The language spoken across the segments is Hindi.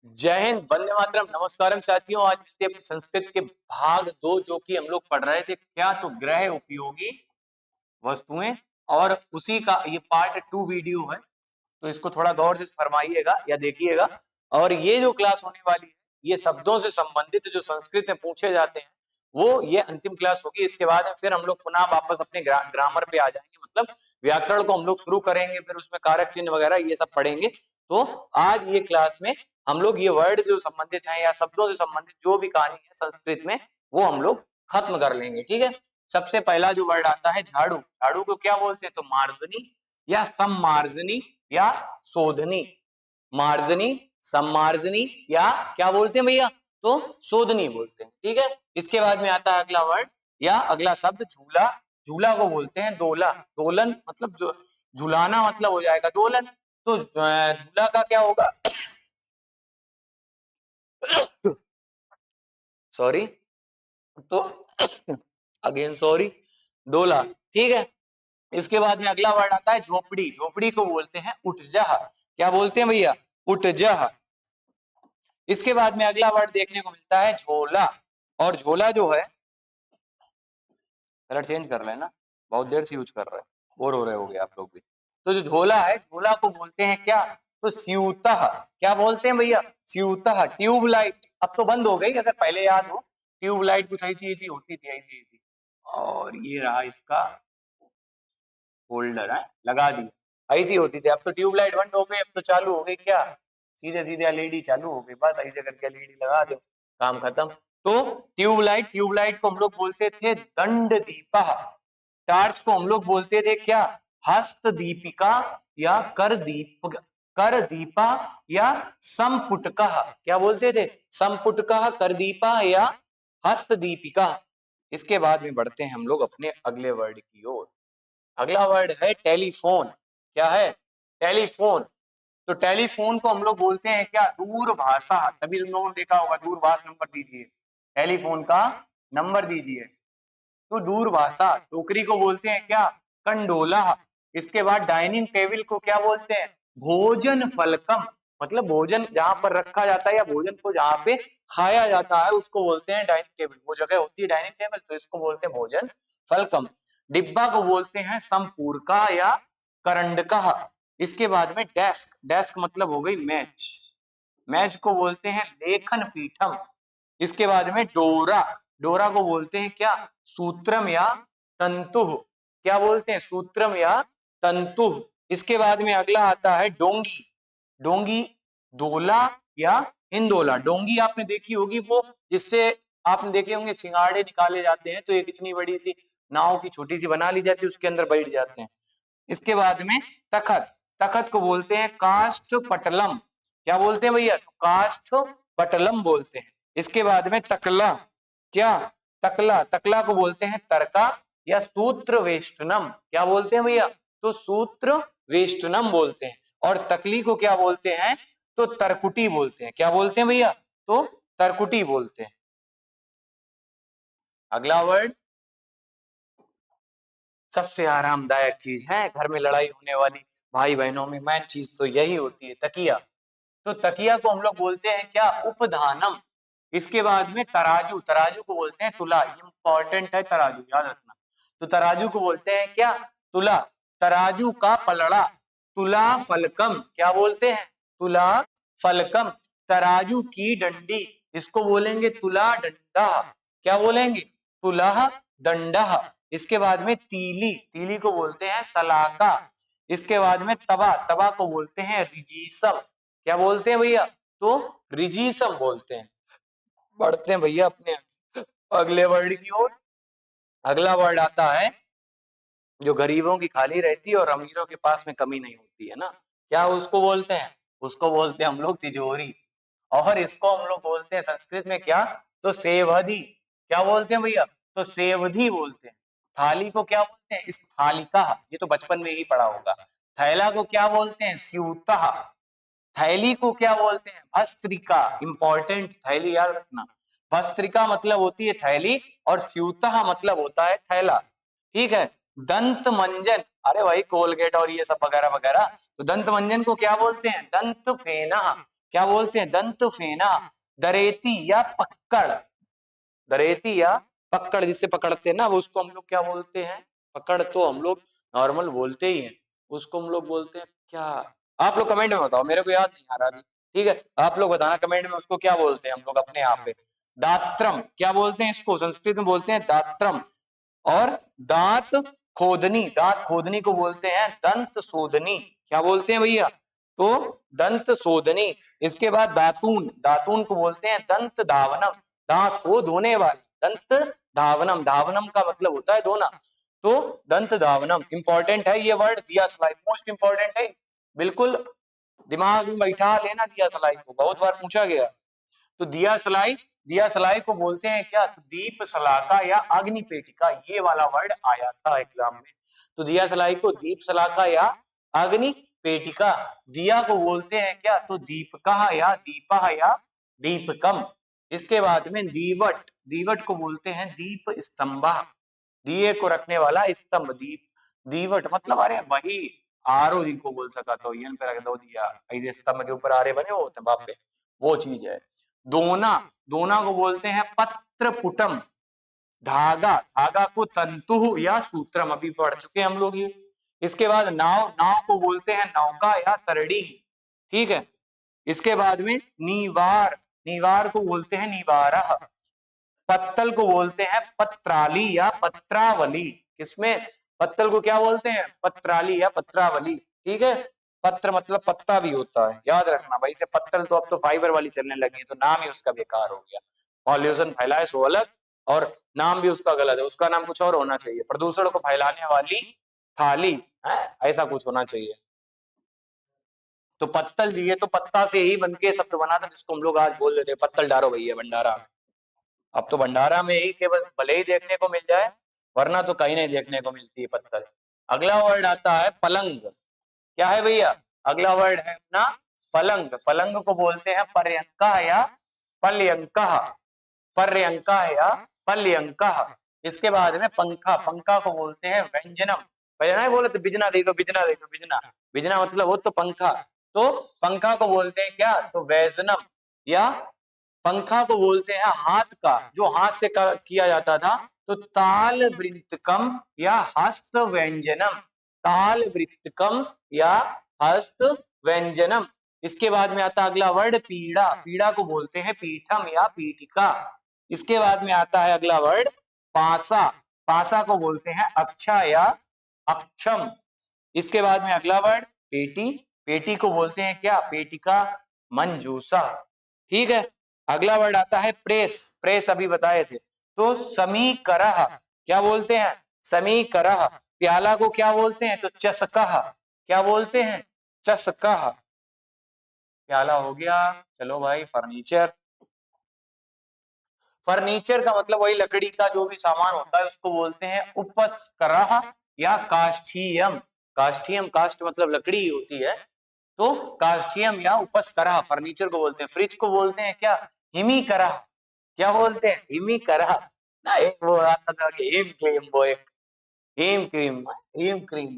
जय हिंद, वंदे मातरम, नमस्कारम साथियों। आज मिलते हैं अपने संस्कृत के भाग 2 जो कि हम लोग पढ़ रहे थे क्या, तो गृह उपयोगी वस्तुएं, और उसी का ये पार्ट 2 वीडियो है। तो इसको थोड़ा गौर से फरमाइएगा या देखिएगा। और ये जो क्लास होने वाली है ये शब्दों से संबंधित जो संस्कृत में पूछे जाते हैं वो ये अंतिम क्लास होगी। इसके बाद में फिर हम लोग पुनः वापस अपने ग्रामर पे आ जाएंगे, मतलब व्याकरण को हम लोग शुरू करेंगे, फिर उसमें कारक चिन्ह वगैरह ये सब पढ़ेंगे। तो आज ये क्लास में हम लोग ये वर्ड जो संबंधित हैं या शब्दों से संबंधित जो भी कहानी है संस्कृत में वो हम लोग खत्म कर लेंगे, ठीक है। सबसे पहला जो वर्ड आता है झाड़ू। झाड़ू को क्या बोलते हैं, तो मार्जनी या सम्मार्जनी या शोधनी। मार्जनी, सम्मार्जनी या क्या बोलते हैं भैया, तो शोधनी बोलते हैं, ठीक है। इसके बाद में आता है अगला वर्ड या अगला शब्द झूला। झूला को बोलते हैं दोला। दोलन मतलब जो झुलाना मतलब हो जाएगा दोलन। तो झूला का क्या होगा सॉरी, तो अगेन सॉरी, डोला, ठीक है। इसके बाद में अगला वर्ड आता है झोपड़ी। झोपड़ी को बोलते हैं उठजह। क्या बोलते हैं भैया, उठजह। इसके बाद में अगला वर्ड देखने को मिलता है झोला। और झोला जो है, कलर चेंज कर लेना, बहुत देर से यूज कर रहे हैं, बोर हो रहे होगे आप लोग भी। तो जो झोला है, झोला को बोलते हैं क्या, तो स्यूतः। क्या बोलते हैं भैया, स्यूतः। ट्यूबलाइट अब तो बंद हो गई, अगर पहले याद हो ट्यूबलाइट कुछ ऐसी ऐसी होती थी, ऐसी ऐसी। और ये रहा इसका होल्डर है, लगा दिया, ऐसी होती थी। अब तो ट्यूबलाइट बंद हो गई, अब तो चालू हो गई क्या, सीधे सीधे एलईडी चालू हो गई, बस ऐसे करके एलईडी लगा दो, काम खत्म। तो ट्यूबलाइट, ट्यूबलाइट को हम लोग बोलते थे दंड दीपा। टार्च को हम लोग बोलते थे क्या, हस्त दीपिका या कर दीप, कर दीपा या संपुटका। क्या बोलते थे, संपुटका, कर दीपा या हस्त दीपिका। इसके बाद में बढ़ते हैं हम लोग अपने अगले वर्ड की ओर। अगला वर्ड है टेलीफोन। क्या है, टेलीफोन। तो टेलीफोन को हम लोग बोलते हैं क्या, दूरभाषा। तभी तुम लोगों ने देखा होगा दूरभाष नंबर दीजिए, टेलीफोन का नंबर दीजिए। तो दूरभाषा। टोकरी को बोलते हैं क्या, कंडोला। इसके बाद डाइनिंग टेबल को क्या बोलते हैं, भोजन फलकम। मतलब भोजन जहां पर रखा जाता है या भोजन को जहां पे खाया जाता है उसको बोलते हैं डाइनिंग टेबल। वो जगह होती है डाइनिंग टेबल, तो इसको बोलते हैं भोजन फलकम। डिब्बा को बोलते हैं संपूर्का या करंडका। इसके बाद में डेस्क। डेस्क मतलब हो गई मेज। मेज को बोलते हैं लेखन पीठम। इसके बाद में डोरा। डोरा को बोलते हैं क्या, सूत्रम या तंतुह। क्या बोलते हैं, सूत्रम या तंतुह। इसके बाद में अगला आता है डोंगी। डोंगी, दोला या हिंदोला। डोंगी आपने देखी होगी, वो जिससे आपने देखे होंगे सिंगाड़े निकाले जाते हैं, तो एक इतनी बड़ी सी नाव की छोटी सी बना ली जाती है, उसके अंदर बैठ जाते हैं। इसके बाद में तखत। तखत को बोलते हैं काष्ठ पटलम। क्या बोलते हैं भैया, तो काष्ठ पटलम बोलते हैं। इसके बाद में तकला। क्या, तकला। तकला को बोलते हैं तरका या सूत्र वेष्टनम। क्या बोलते हैं भैया, तो सूत्र वेष्टनम बोलते हैं। और तकली को क्या बोलते हैं, तो तरकुटी बोलते हैं। क्या बोलते हैं भैया, तो तरकुटी बोलते हैं। अगला वर्ड सबसे आरामदायक चीज है, घर में लड़ाई होने वाली भाई बहनों में मेन चीज तो यही होती है, तकिया। तो तकिया को हम लोग बोलते हैं क्या, उपधानम। इसके बाद में तराजू। तराजू को बोलते हैं तुला। इंपॉर्टेंट है तराजू, याद रखना। तो तराजू को बोलते हैं क्या, तुला। तराजू का पलड़ा, तुला फलकम। क्या बोलते हैं, तुला फलकम। तराजू की डंडी, इसको बोलेंगे तुला डंडा। क्या बोलेंगे, तुला डंडा। इसके बाद में तीली। तीली को बोलते हैं सलाका। इसके बाद में तवा। तवा को बोलते हैं रिजीसम। क्या बोलते हैं भैया, तो रिजीसम बोलते हैं। बढ़ते हैं भैया अपने अगले वर्ड की ओर। अगला वर्ड आता है जो गरीबों की खाली रहती है और अमीरों के पास में कमी नहीं होती है ना, क्या उसको बोलते हैं, उसको बोलते हैं हम लोग तिजोरी। और इसको हम लोग बोलते हैं संस्कृत में क्या, तो सेवधि। क्या बोलते हैं भैया, तो सेवधि बोलते हैं। थाली को क्या बोलते हैं, इस थालिका। ये तो बचपन में ही पढ़ा होगा। थैला को क्या बोलते हैं, स्यूता। थैली को क्या बोलते हैं, भस्त्रिका। इंपॉर्टेंट, थैली याद रखना। भस्त्रिका मतलब होती है थैली और स्यूता मतलब होता है थैला, ठीक है। दंत मंजन, अरे भाई कोलगेट और ये सब वगैरह वगैरह। तो दंत मंजन को क्या बोलते हैं, दंत फेना। क्या बोलते हैं? दंत फेना। दरेती या पक्कड़, दरेती या पक्कड़ जिससे पकड़ते हैं ना, वो उसको हम लोग क्या बोलते हैं? पकड़ तो हम लोग नॉर्मल बोलते ही हैं, उसको हम लोग बोलते हैं क्या? आप लोग कमेंट में बताओ, मेरे को याद नहीं आ रहा अभी। ठीक है, आप लोग बताना कमेंट में उसको क्या बोलते हैं हम लोग अपने यहाँ पे। दात्रम, क्या बोलते हैं इसको? संस्कृत में बोलते हैं दात्रम। और दांत खोदनी, दांत खोदनी को बोलते हैं दंत शोधनी। क्या बोलते हैं भैया? तो दंत शोधनी। इसके बाद दातून, दातून को बोलते हैं दंत धावनम, दांत को धोने वाली। दंत धावनम, धावनम का मतलब होता है धोना, तो दंत धावनम। इंपॉर्टेंट है ये वर्ड, दिया सलाई, मोस्ट इंपॉर्टेंट है, बिल्कुल दिमाग में बैठा लेना दिया सलाई को, बहुत बार पूछा गया। तो दिया सलाई, दिया सलाई को बोलते हैं क्या? तो दीप सलाका या अग्नि पेटिका, ये वाला वर्ड आया था एग्जाम में। तो दिया सलाई को दीप सलाका या अग्नि पेटिका। दिया को बोलते हैं क्या? तो दीपका या दीपा या दीपकम। इसके बाद में दीवट, दीवट को बोलते हैं दीप स्तंभा, दिए को रखने वाला स्तंभ। दीप, दीवट मतलब अरे वही आरो जी को बोल सका तो यन पे रख दो दिया, ऐसे स्तंभ के ऊपर आरे बने होते हैं बाप पे, वो चीज है। दोना, दोना को बोलते हैं पत्र पुटम, धागा, धागा को तंतु या सूत्रम, अभी पढ़ चुके हैं हम लोग ये। इसके बाद नाव, नाव को बोलते हैं नौका या तरड़ी। ठीक है, इसके बाद में नीवार, नीवार को बोलते हैं निवारा। पत्तल को बोलते हैं पत्राली या पत्रावली। किसमें? पत्तल को क्या बोलते हैं? पत्राली या पत्रावली। ठीक है, पत्र मतलब पत्ता भी होता है, याद रखना भाई से। पत्तल तो अब तो फाइबर वाली चलने लगी है, तो नाम ही उसका बेकार हो गया। पॉल्यूशन फैलाए सो अलग, और नाम भी उसका गलत है, उसका नाम कुछ और होना चाहिए। प्रदूषण को फैलाने वाली थाली है, ऐसा कुछ होना चाहिए। तो पत्तल जी, ये तो पत्ता से ही बन के शब्द बना था, जिसको हम लोग आज बोल देते हैं पत्तल डारो भैया भंडारा। अब तो भंडारा में ही केवल भले ही देखने को मिल जाए, वरना तो कहीं नहीं देखने को मिलती है पत्तल। अगला वर्ड आता है पलंग। क्या है भैया? अगला वर्ड है अपना पलंग। पलंग को बोलते हैं पर्यंका या पल्यंका, पर्यंका या पल्यंका। इसके बाद में पंखा, पंखा को बोलते हैं व्यंजनम। पहले बोले तो बिजना दे दो, बिजना दे दो, बिजना, बिजना मतलब वो तो पंखा, तो पंखा को बोलते हैं क्या? तो वैजनम। या पंखा को बोलते हैं हाथ का, जो हाथ से किया जाता था, तो ताल वृत्तकम या हस्त व्यंजनम, ताल वृत्तकम या हस्त व्यंजनम। इसके बाद में आता अगला वर्ड पीड़ा, पीड़ा को बोलते हैं पीठम या पीठिका। इसके बाद में आता है अगला वर्ड पासा, पासा को बोलते हैं अक्षा या अक्षम। इसके बाद में अगला वर्ड पेटी, पेटी को बोलते हैं क्या? पेटिका, मंजूसा। ठीक है, अगला वर्ड आता है प्रेस, प्रेस अभी बताए थे। तो समीकरह, क्या बोलते हैं? समीकरह। प्याला को क्या बोलते हैं? तो चषकह। क्या बोलते हैं? चषकह। प्याला हो गया। चलो भाई, फर्नीचर, फर्नीचर का मतलब वही लकड़ी का जो भी सामान होता है उसको बोलते हैं उपस्करह या काष्ठीयम। काष्ठीयम, काष्ठ मतलब लकड़ी होती है, तो काष्ठीयम या उपस्करह फर्नीचर को बोलते हैं। फ्रिज को बोलते हैं क्या? हिमीकरह। क्या बोलते हैं? हिमीकरह। ना एक वो आता था कि हिम क्रीम, वो एक हिम क्रीम, हिम क्रीम,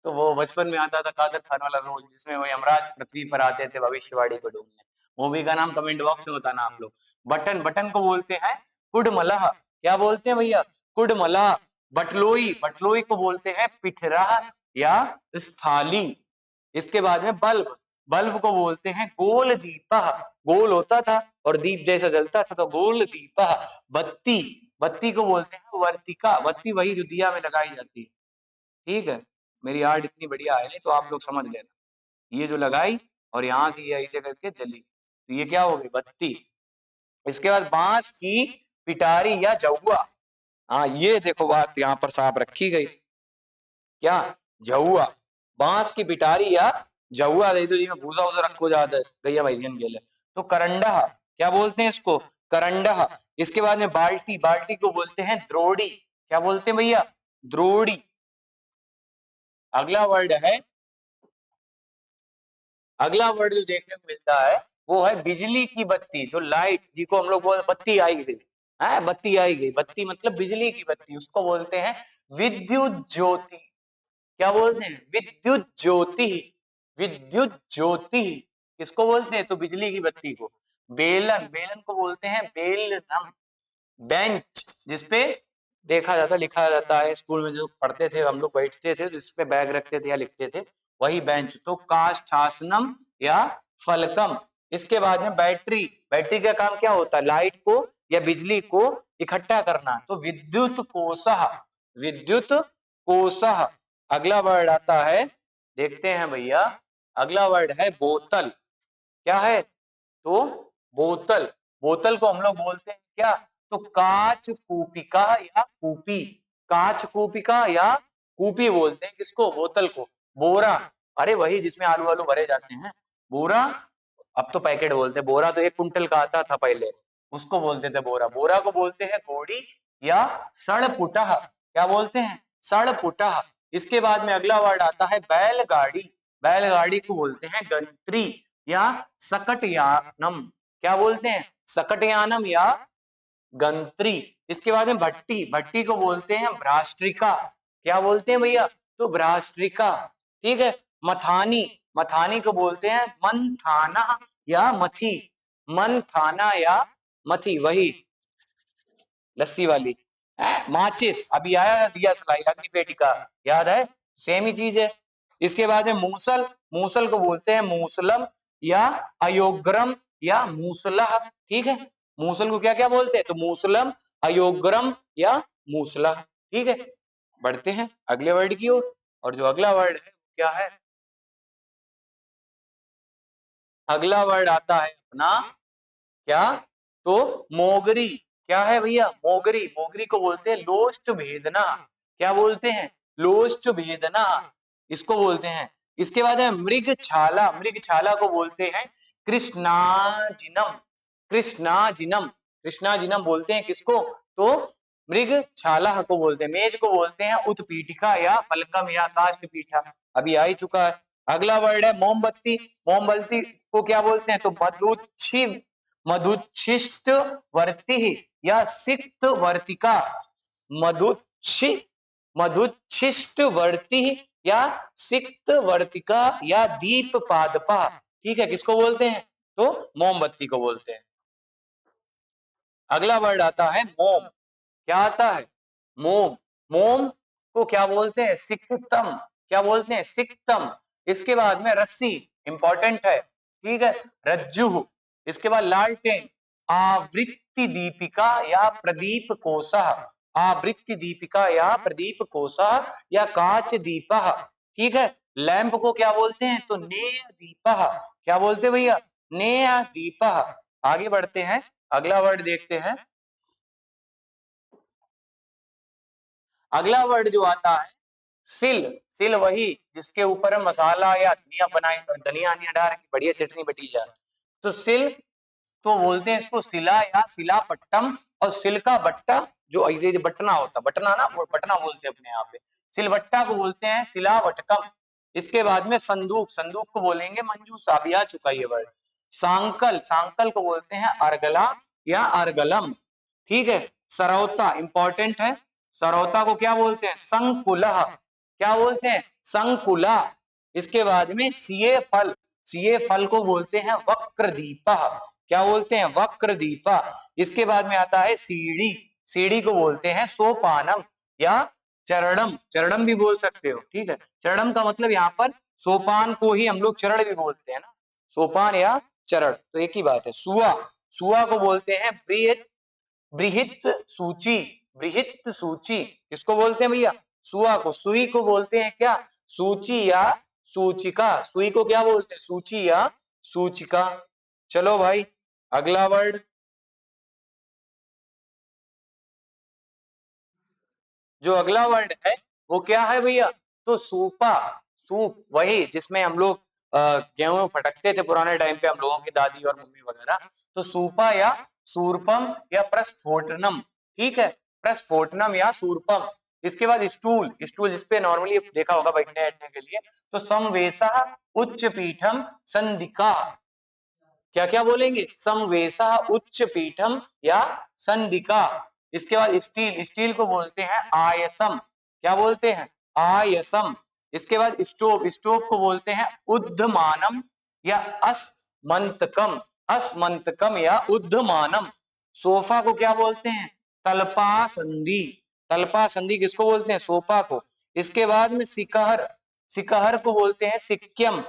तो वो बचपन में आता था कादर खान वाला रोल, जिसमें वो यमराज पृथ्वी पर आते थे भविष्यवाणी को ढूंढने। मूवी का नाम कमेंट बॉक्स में बताना आप लोग। बटन, बटन को बोलते हैं कुडमलह। क्या बोलते हैं भैया? कुडमलह। बटलोई, बटलोई को बोलते हैं पिठरा या स्थाली। इसके बाद में बल्ब, बल्ब को बोलते हैं गोल दीपा, गोल होता था और दीप जैसा जलता था, तो गोल दीपा। बत्ती, बत्ती को बोलते हैं वर्तिका, बत्ती वही जो दिया में लगाई जाती है। ठीक है, मेरी आर्ट इतनी बढ़िया है नहीं, तो आप लोग समझ लेना, ये जो लगाई और यहाँ से ये ऐसे करके जली, तो ये क्या हो गई? बत्ती। इसके बाद बांस की पिटारी या जौआ। हाँ, ये देखो बात यहाँ पर साफ रखी गई, क्या? जहुआ। बांस की पिटारी या जहुआ दे दो जी, में भूसा वूसा रखो जाता है गैया भैजन के लिए। तो करंडा, क्या बोलते हैं इसको? करंडा। इसके बाद में बाल्टी, बाल्टी को बोलते हैं द्रोड़ी। क्या बोलते हैं भैया? द्रोड़ी। अगला वर्ड है, अगला वर्ड जो देखने को मिलता है वो है बिजली की बत्ती, जो लाइट जिसको हम लोग बोलते बत्ती आई गई है, बत्ती आई गई, बत्ती मतलब बिजली की बत्ती, उसको बोलते हैं विद्युत ज्योति। क्या बोलते हैं? विद्युत ज्योति, विद्युत ज्योति। किसको बोलते हैं? तो बिजली की बत्ती को। बेलन, बेलन को बोलते हैं बेलनम। बेंच, जिसपे देखा जाता लिखा जाता है, स्कूल में जो पढ़ते थे हम लोग बैठते थे तो इस पे बैग रखते थे या लिखते थे, वही बेंच। तो काष्ठासनम या फलकम। इसके बाद में बैटरी, बैटरी का काम क्या होता है? लाइट को या बिजली को इकट्ठा करना। तो विद्युत कोशः, विद्युत कोशः। अगला वर्ड आता है, देखते हैं भैया, अगला वर्ड है बोतल। क्या है? तो बोतल, बोतल को हम लोग बोलते हैं क्या? तो काच कूपिका या कूपी, काच कूपिका या कूपी बोलते हैं किसको? बोतल को। बोरा, अरे वही जिसमें आलू आलू भरे जाते हैं, बोरा। अब तो पैकेट बोलते हैं, बोरा तो 1 कुंटल का आता था पहले, उसको बोलते थे बोरा। बोरा को बोलते हैं घोड़ी या सड़पुटह। क्या बोलते हैं? सड़पुटह। इसके बाद में अगला वर्ड आता है बैलगाड़ी। बैलगाड़ी को बोलते हैं गंत्री या सकटयानम। क्या बोलते हैं? सकटयानम या गंत्री। इसके बाद में भट्टी, भट्टी को बोलते हैं भ्राष्ट्रिका। क्या बोलते हैं भैया? तो भ्राष्ट्रिका। ठीक है। मथानी, मथानी को बोलते हैं मंथाना या मथी। मंथाना या मथी, वही लस्सी वाली। माचिस, अभी आया दिया सलाई, अग्नि पेटिका, याद है? सेम ही चीज है। इसके बाद है मूसल, मूसल को बोलते हैं मूसलम या अयोग्रम या मूसला। ठीक है। मूसल को क्या क्या बोलते हैं? तो मूसलम, अयोग्रम या मूसला। ठीक है। बढ़ते हैं अगले वर्ड की ओर, और जो अगला वर्ड है क्या है? अगला वर्ड आता है अपना क्या? तो मोगरी। क्या है भैया? मोगरी, मोगरी को बोलते हैं लोस्ट भेदना। क्या बोलते हैं? लोस्ट भेदना, इसको बोलते हैं। इसके बाद है मृगछाला, मृगछाला को बोलते हैं कृष्णाजिनम। कृष्णाजिनम, कृष्णाजिनम बोलते हैं किसको? तो मृगछाला को बोलते हैं। मेज को बोलते हैं उत्पीठिका या फलकम या काष्ठपीठा, अभी आ ही चुका है। अगला वर्ड है मोमबत्ती। मोमबत्ती को क्या बोलते हैं? तो मधुच्छी, मधुच्छिष्ट वर्ती या सिक्त वर्तिका। मधुच्छि, मधुच्छिष्ट वर्ती या सिक्त वर्तिका या दीप पादपा। ठीक है। किसको बोलते हैं? तो मोमबत्ती को बोलते हैं। अगला वर्ड आता है मोम। क्या आता है? मोम। मोम को क्या बोलते हैं? सिक्तम। क्या बोलते हैं? सिक्तम। इसके बाद में रस्सी, इंपॉर्टेंट है। ठीक है। रज्जु। इसके बाद लालटेन। आवृत्ति दीपिका या प्रदीप कोशः। आवृत्ति दीपिका या प्रदीप कोशः या काच दीपः। ठीक है। लैंप को क्या बोलते हैं? तो नेय दीपः। क्या बोलते हैं भैया? नेय दीपः। आगे बढ़ते हैं, अगला वर्ड देखते हैं। अगला वर्ड जो आता है सिल। सिल वही जिसके ऊपर हम मसाला या धनिया बनाए, धनिया धनिया डाल के बढ़िया चटनी बटी जाए, तो सिल। तो बोलते हैं इसको सिला या सिला पट्टम। और सिल का बट्टा, जो ऐसे जो बटना होता, बटना ना, वो बटना बोलते हैं अपने यहाँ पे। सिलबट्टा को बोलते हैं सिला वटकम। इसके बाद में संदूक, संदूक को बोलेंगे मंजूसा, भी आ चुका ये वर्ड। सांकल, सांकल को बोलते हैं अर्गला या अर्गलम। ठीक है। सरौता, इंपॉर्टेंट है। सरौता को क्या बोलते हैं? संकुलह। क्या बोलते हैं? संकुला। इसके बाद में सीए फल, सीए फल को बोलते हैं वक्रदीपा। क्या बोलते हैं? वक्रदीपा। इसके बाद में आता है सीढ़ी, सीढ़ी को बोलते हैं सोपानम या चरणम, चरणम भी बोल सकते हो। ठीक है। चरणम का मतलब यहाँ पर सोपान को ही हम लोग चरण भी बोलते हैं ना, सोपान या चरण तो एक ही बात है। सुआ, सुआ को बोलते हैं बृहत, बृहत सूची, बृहत सूची। किसको बोलते हैं भैया? सुआ को। सुई को बोलते हैं क्या? सूची या सूचिका। सुई को क्या बोलते हैं? सूची या सूचिका। चलो भाई अगला वर्ड, जो अगला वर्ड है वो क्या है भैया? तो सूपा। सूप वही जिसमें हम लोग गेहूं फटकते थे पुराने टाइम पे, हम लोगों की दादी और मम्मी वगैरह। तो सूपा या सूरपम या प्रस्फोटनम। ठीक है। प्रस्फोटनम या सूरपम। इसके बाद स्टूल, स्टूल जिसपे नॉर्मली देखा होगा बैठने बैठने के लिए। तो समवेसा, उच्च पीठम, संदिका। क्या क्या बोलेंगे? समवेसा, उच्च पीठम या संदिका। इसके बाद स्टील, स्टील को बोलते हैं आयसम। क्या बोलते हैं? आयसम। इसके बाद स्टोव, स्टोव को बोलते हैं उद्धमानम या मंतकम, अस्मंतकम या उद्धमानम। सोफा को क्या बोलते हैं? तलपा संधि। तलपा संधि किसको बोलते हैं? सोफा को। इसके बाद में सिकहर, सिकहर को बोलते हैं सिक्यम।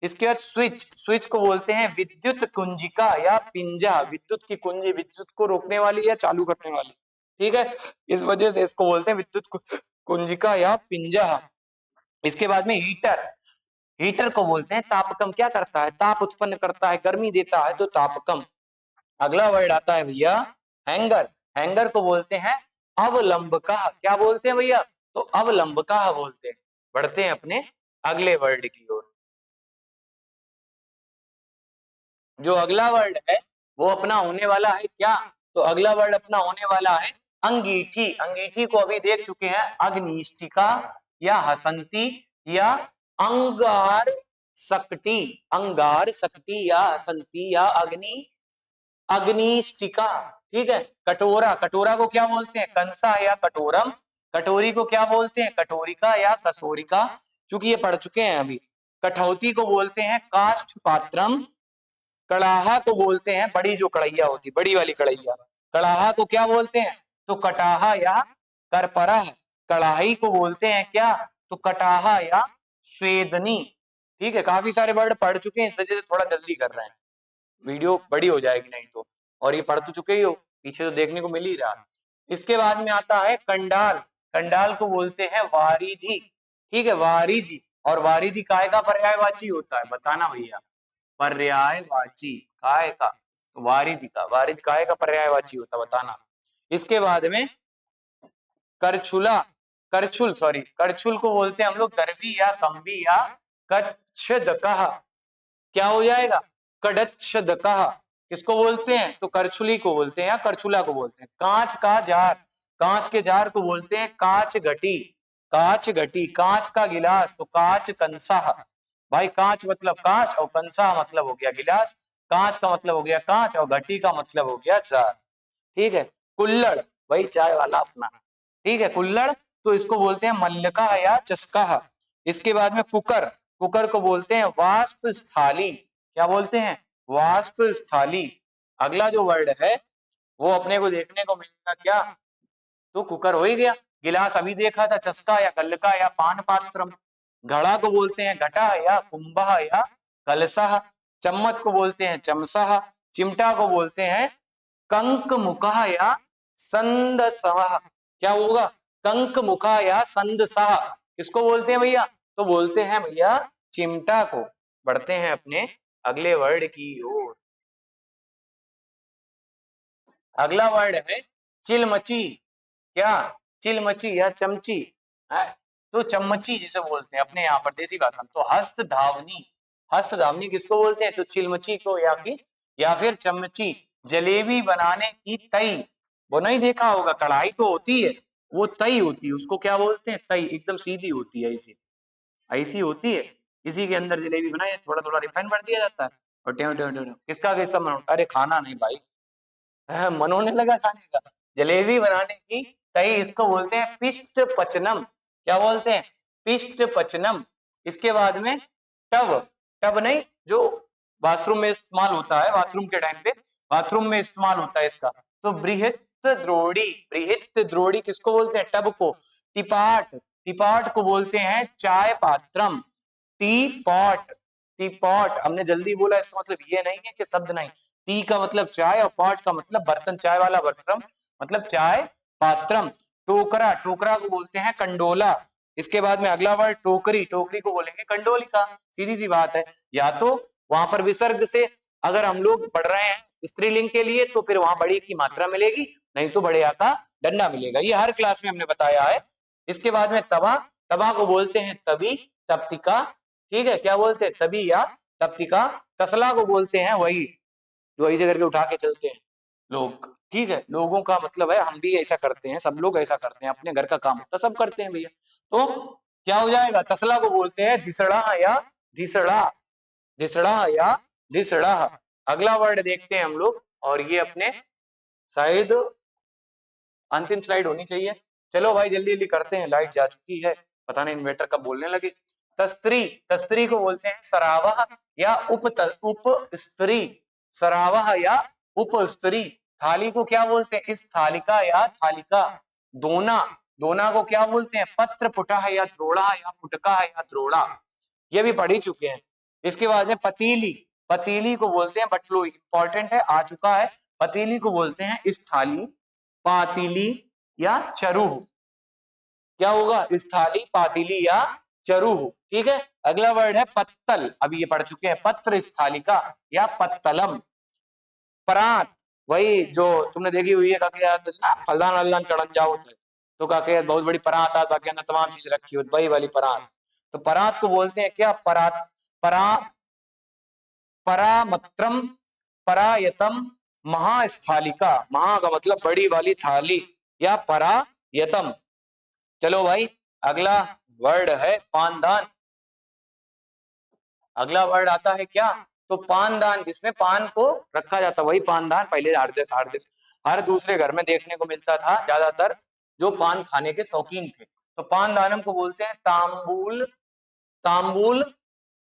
इसके बाद स्विच, स्विच को बोलते हैं विद्युत कुंजिका या पिंजा। विद्युत की कुंजी, विद्युत को रोकने वाली या चालू करने वाली, ठीक है, इस वजह से इसको बोलते हैं विद्युत कुंजिका या पिंजा। इसके बाद में हीटर, हीटर को बोलते हैं तापकम। क्या करता है? ताप उत्पन्न करता है, गर्मी देता है, तो तापकम। अगला वर्ड आता है भैया हैंगर। हैंगर को बोलते हैं अवलंबकः। क्या बोलते हैं भैया? तो अवलंबकः बोलते हैं। बढ़ते हैं अपने अगले वर्ड की ओर। जो अगला वर्ड है वो अपना होने वाला है क्या? तो अगला वर्ड अपना होने वाला है अंगीठी। अंगीठी को अभी देख चुके हैं, अग्निष्ठिका या हसंती या अंगार सकटी। अंगार सकटी या हसंती या अग्निष्ठिका, ठीक है। कटोरा, कटोरा को क्या बोलते हैं? कंसा या कटोरम। कटोरी को क्या बोलते हैं? कटोरिका या कसोरिका, क्योंकि ये पढ़ चुके हैं अभी। कठौती को बोलते हैं काष्ठ पात्रम। कड़ाहा को बोलते हैं, बड़ी जो कढ़ैया होती, बड़ी वाली कढ़ैया, कड़ाहा को क्या बोलते हैं? तो कटाहा या करपरा। कढ़ाई को बोलते हैं क्या? तो कटाहा या स्वेदनी, ठीक है। काफी सारे वर्ड पढ़ चुके हैं, इस वजह से थोड़ा जल्दी कर रहे हैं, वीडियो बड़ी हो जाएगी नहीं तो। और ये पढ़ तो चुके ही हो, पीछे तो देखने को मिल ही रहा। इसके बाद में आता है कंडाल। कंडाल को बोलते हैं वारिधि, ठीक है, वारिधि। और वारिधि काय का पर्यायवाची होता है? बताना भैया। पर्यायवाची काय का? वारिधि का। वारिधि काय का पर्यायवाची होता है? बताना। इसके बाद में करछुला, करछुल सॉरी, करछुल को बोलते हैं हम लोग दर्वी या कम्बी या कच्छदकः। क्या हो जाएगा? कड़च्छदकः। किसको बोलते हैं? तो करछुली को बोलते हैं या करछुला को बोलते हैं। कांच का जार, कांच के जार को बोलते हैं कांच घटी। कांच घटी। कांच का गिलास तो कांच कंसा। भाई कांच मतलब कांच और कंसा मतलब हो गया गिलास। कांच का मतलब हो गया कांच और घटी का मतलब हो गया जार, ठीक है। कुल्हड़, वही चाय वाला अपना, ठीक है, कुल्हड़। तो इसको बोलते हैं मल्लका या चस्का। इसके बाद में कुकर, कुकर को बोलते हैं वाष्प स्थाली। क्या बोलते हैं? वाष्प स्थाली। अगला जो वर्ड है वो अपने को देखने को मिलेगा क्या? तो कुकर हो ही गया। गिलास अभी देखा था, चस्का या कल्लका या पान पात्रम। घड़ा को बोलते हैं घटा या कुंभा या कलशः। चम्मच को बोलते हैं चमसः। चिमटा को बोलते हैं कंक मुखः या संदसः। क्या होगा? कंक मुखा या संदसः। किसको बोलते हैं भैया? तो बोलते हैं भैया चिमटा को। बढ़ते हैं अपने अगले वर्ड की ओर। अगला वर्ड है चिलमची। क्या? चिलमची या चमची है? तो चम्मची जिसे बोलते हैं अपने यहाँ पर देसी भाषा में। तो हस्त धावनी, हस्त धावनी किसको बोलते हैं? तो चिलमची को या फिर चम्मची। जलेबी बनाने की तई, वो नहीं देखा होगा, कढ़ाई तो होती है, वो तई होती है, उसको क्या बोलते हैं? तई। एकदम सीधी होती है, ऐसी ऐसी होती है। इसी के अंदर जलेबी बनाए, थोड़ा थोड़ा रिफाइंड भर दिया जाता है और ट्यों ट्यों ट्यों ट्यों। किसका किसका मन? अरे खाना नहीं भाई, मन होने लगा खाने का। जलेबी बनाने की तई, इसको बोलते हैं पिष्ट पचनम। क्या बोलते हैं? पिष्ट पचनम। इसके बाद में टब, टब नहीं, जो बाथरूम में इस्तेमाल होता है, बाथरूम के टाइम पे बाथरूम में इस्तेमाल होता है इसका। तो बृहत द्रोणी, बृहत द्रोणी किसको बोलते हैं? टब को। टिपाट, टिपाट को बोलते हैं चाय पात्रम। टी पॉट, टी पॉट हमने जल्दी बोला, इसका मतलब ये नहीं है कि शब्द नहीं। टी का मतलब चाय और पॉट का मतलब बर्तन, चाय वाला बर्तन मतलब चाय पात्रम। टोकरा, टोकरा को बोलते हैं कंडोला। इसके बाद में अगला वर्ड टोकरी, टोकरी को बोलेंगे कंडोलिका। सीधी सी बात है। या तो वहां पर विसर्ग से अगर हम लोग पढ़ रहे हैं स्त्रीलिंग के लिए तो फिर वहां बड़ी की मात्रा मिलेगी, नहीं तो बड़े का डंडा मिलेगा। ये हर क्लास में हमने बताया है। इसके बाद में तवा, तवा को बोलते हैं तवी, तप्तिका, ठीक है। क्या बोलते हैं? तभी या तप्तिका। तसला को बोलते हैं वही जो ऐसे करके उठा के चलते हैं लोग, ठीक है। लोगों का मतलब है हम भी ऐसा करते हैं, सब लोग ऐसा करते हैं, अपने घर का काम होता सब करते हैं भैया। तो क्या हो जाएगा? तसला को बोलते हैं धिसड़ा या धिसड़ा, धिसड़ा या धिसड़ा। अगला वर्ड देखते हैं हम लोग, और ये अपने शायद अंतिम स्लाइड होनी चाहिए। चलो भाई जल्दी जल्दी करते हैं, लाइट जा चुकी है, पता नहीं इन्वर्टर कब बोलने लगे। तस्त्री, तस्त्री को बोलते हैं सरावह या उप स्त्री, सरावह या उप स्त्री। थाली को क्या बोलते हैं? इस थालिका या थालिका। दोना, दोना को क्या बोलते हैं? पत्र पुटः या द्रोड़ा या पुटका या द्रोड़ा, ये भी पढ़ ही चुके हैं। इसके बाद में पतीली, पतीली को बोलते हैं बटलू, इंपॉर्टेंट है, आ चुका है। पतीली को बोलते हैं इस थाली, पातीली या चरुह। क्या होगा? इस थाली, पातीली या चरुह। ठीक है। अगला वर्ड है पत्तल, अभी ये पढ़ चुके हैं, पत्र स्थालिका या पत्तलम। परात, वही जो तुमने देखी हुई है, फलदान अल्लाह चढ़न जाओ तो काके बहुत बड़ी परात आ, बाकी अंदर तमाम चीज रखी हो, वही वाली परात। तो परात को बोलते हैं क्या? परात, परा, परामत्रम, परायतम, महास्थालिका, महा का मतलब बड़ी वाली थाली या परायतम। चलो भाई, अगला वर्ड है पानदान। अगला वर्ड आता है क्या? तो पानदान, जिसमें पान को रखा जाता, वही पानदान। पहले हर दूसरे घर में देखने को मिलता था, ज्यादातर जो पान खाने के शौकीन थे। तो पानदानम को बोलते हैं तांबूल, तांबूल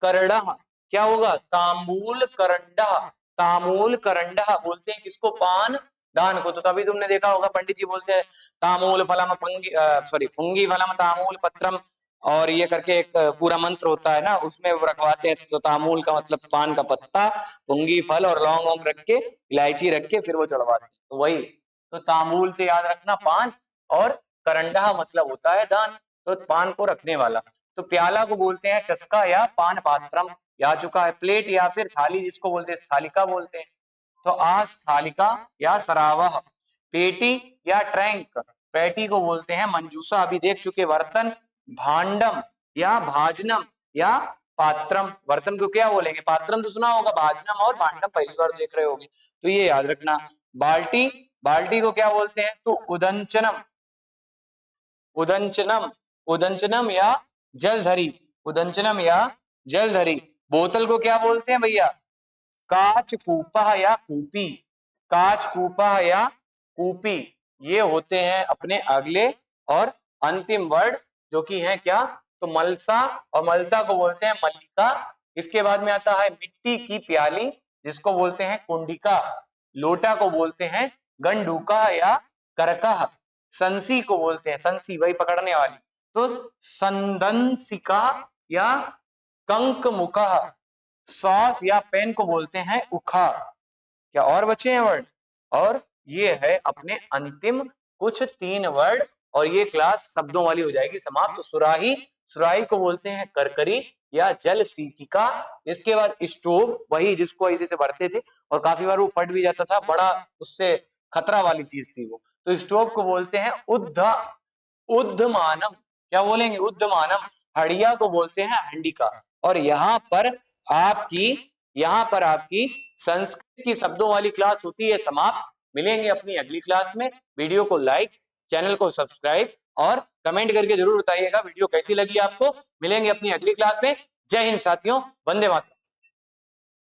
करड़ा। क्या होगा? तांबूल करंडा, तामूल करंडा बोलते हैं किसको? पान दान को। तो तभी तुमने देखा होगा पंडित जी बोलते हैं तामूल फलम पंगी, सॉरी पुंगी फलम तामूल पत्रम, और ये करके एक पूरा मंत्र होता है ना, उसमें वो रखवाते हैं। तो तामूल का मतलब पान का पत्ता, पुंगी फल और लौंग वोंग रख के, इलायची रख के फिर वो चढ़वाते हैं। तो वही, तो तामूल से याद रखना पान, और करंडा मतलब होता है दान, तो पान को रखने वाला। तो प्याला को बोलते हैं चस्का या पान पात्रम, आ चुका है। प्लेट या फिर थाली जिसको बोलते हैं स्थालिका बोलते हैं। तो आस्थालिका या सरावह। पेटी या ट्रैंक, पेटी को बोलते हैं मंजूसा, अभी देख चुके। बर्तन, भांडम या भाजनम या पात्रम, बर्तन को क्या बोलेंगे? पात्रम तो सुना होगा, भाजनम और भांडम पहली बार देख रहे होगे, तो ये याद रखना। बाल्टी, बाल्टी को क्या बोलते हैं? तो उदंचनम, उदंचनम, उदंचनम या जलधरी, उदंचनम या जलधरी। बोतल को क्या बोलते हैं भैया? काच कूपा या कूपी, काच कूपा या कूपी। ये होते हैं अपने अगले और अंतिम वर्ड, जो कि है क्या? तो मलसा, और मलसा को बोलते हैं मल्लिका। इसके बाद में आता है मिट्टी की प्याली, जिसको बोलते हैं कुंडिका। लोटा को बोलते हैं गंडूका या करका। संसी को बोलते हैं, संसी वही पकड़ने वाली, तो संदंसिका या कंकमुका। सॉस या पेन को बोलते हैं उखा। क्या और बचे हैं वर्ड? और ये है अपने अंतिम कुछ 3 वर्ड, और ये क्लास शब्दों वाली हो जाएगी समाप्त। तो सुराही, सुराही को बोलते हैं करकरी या जल सीपिका। इसके बाद स्टोव, वही जिसको ऐसे से भरते थे और काफी बार वो फट भी जाता था, बड़ा उससे खतरा वाली चीज थी वो। तो स्टोव को बोलते हैं उद्धमानम। क्या बोलेंगे? उद्धमानम। हड़िया को बोलते हैं हंडिका। और यहाँ पर आपकी संस्कृत की शब्दों वाली क्लास होती है समाप्त। मिलेंगे अपनी अगली क्लास में। वीडियो को लाइक, चैनल को सब्सक्राइब और कमेंट करके जरूर बताइएगा वीडियो कैसी लगी आपको। मिलेंगे अपनी अगली क्लास में। जय हिंद साथियों, वंदे मातरम।